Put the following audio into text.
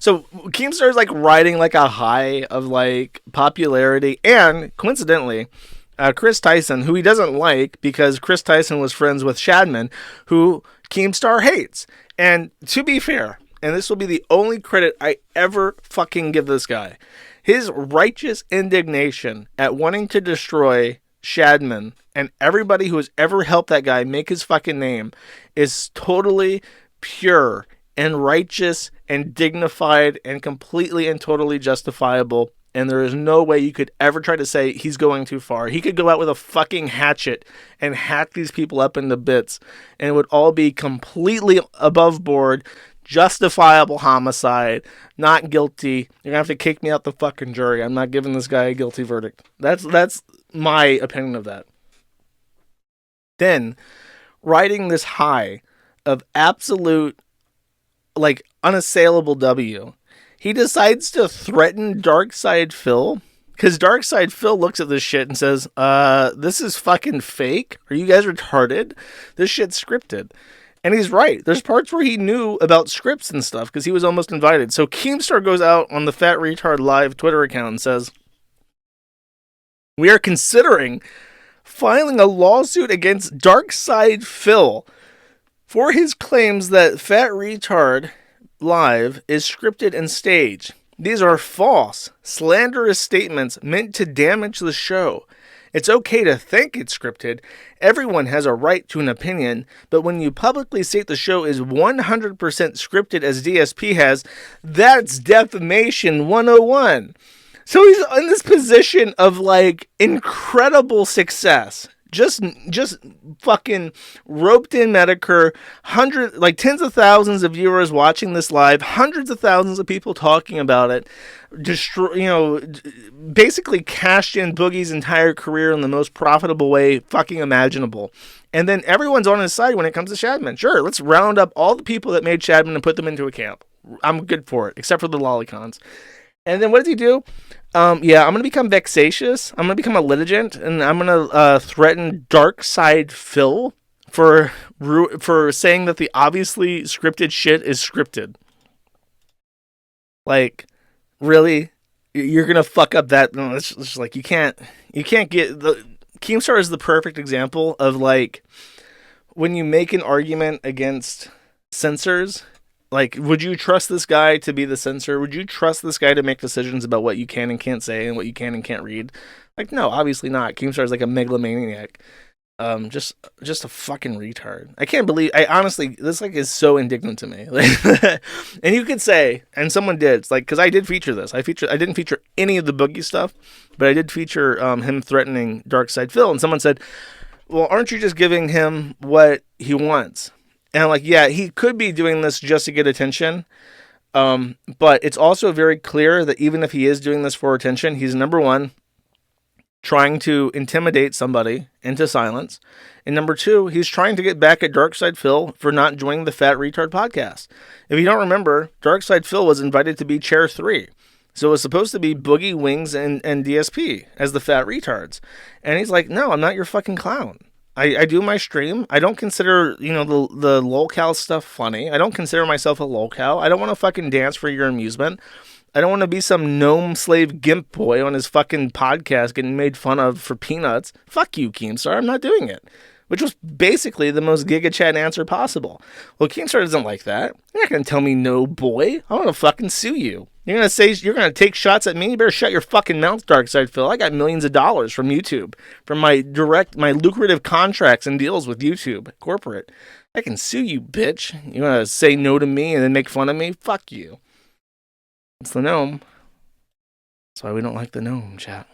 So Keemstar's like riding like a high of like popularity, and coincidentally, Chris Tyson, who he doesn't like because Chris Tyson was friends with Shadman, who Keemstar hates. And to be fair, and this will be the only credit I ever fucking give this guy, his righteous indignation at wanting to destroy Shadman and everybody who has ever helped that guy make his fucking name is totally pure and righteous and dignified and completely and totally justifiable. And there is no way you could ever try to say he's going too far. He could go out with a fucking hatchet and hack these people up into bits, and it would all be completely above board, justifiable homicide, not guilty. You're gonna have to kick me out the fucking jury. I'm not giving this guy a guilty verdict. That's my opinion of that. Then, riding this high of absolute, like, unassailable W, he decides to threaten Darkside Phil, because Darkside Phil looks at this shit and says, this is fucking fake. Are you guys retarded? This shit's scripted. And he's right. There's parts where he knew about scripts and stuff because he was almost invited. So Keemstar goes out on the Fat Retard Live Twitter account and says, we are considering filing a lawsuit against Darkside Phil for his claims that Fat Retard Live is scripted and staged. These are false, slanderous statements meant to damage the show. It's okay to think it's scripted. Everyone has a right to an opinion, but when you publicly state the show is 100% scripted as DSP has, that's defamation 101. So he's in this position of like incredible success. Just fucking roped in Medicare, tens of thousands of viewers watching this live, hundreds of thousands of people talking about it, basically cashed in Boogie's entire career in the most profitable way fucking imaginable. And then everyone's on his side when it comes to Shadman. Sure, let's round up all the people that made Shadman and put them into a camp. I'm good for it, except for the Lollicons. And then what does he do? I'm going to become vexatious. I'm going to become a litigant, and I'm going to threaten Darkside Phil for saying that the obviously scripted shit is scripted. Like, really? You're going to fuck up that? No, it's just like, you can't get... Keemstar is the perfect example of, like, when you make an argument against censors... Like, would you trust this guy to be the censor? Would you trust this guy to make decisions about what you can and can't say and what you can and can't read? Like, no, obviously not. Keemstar is like a megalomaniac. Just a fucking retard. I can't believe... honestly, this like is so indignant to me. Like, and you could say, and someone did, it's like, because I did feature this. I didn't feature any of the Boogie stuff, but I did feature him threatening Darkside Phil. And someone said, well, aren't you just giving him what he wants? And I'm like, yeah, he could be doing this just to get attention. But it's also very clear that even if he is doing this for attention, he's number one, trying to intimidate somebody into silence. And number two, he's trying to get back at Darkside Phil for not joining the Fat Retard podcast. If you don't remember, Darkside Phil was invited to be chair 3. So it was supposed to be Boogie, Wings, and DSP as the Fat Retards. And he's like, no, I'm not your fucking clown. I do my stream. I don't consider, the Lolcow stuff funny. I don't consider myself a Lolcow. I don't want to fucking dance for your amusement. I don't want to be some gnome slave gimp boy on his fucking podcast getting made fun of for peanuts. Fuck you, Keemstar. I'm not doing it. Which was basically the most Giga Chat answer possible. Well, Keemstar doesn't like that. You're not going to tell me no, boy. I want to fucking sue you. You're going to say you're going to take shots at me? You better shut your fucking mouth, Darkside Phil. I got millions of dollars from YouTube, from my lucrative contracts and deals with YouTube, corporate. I can sue you, bitch. You want to say no to me and then make fun of me? Fuck you. It's the gnome. That's why we don't like the gnome, chat.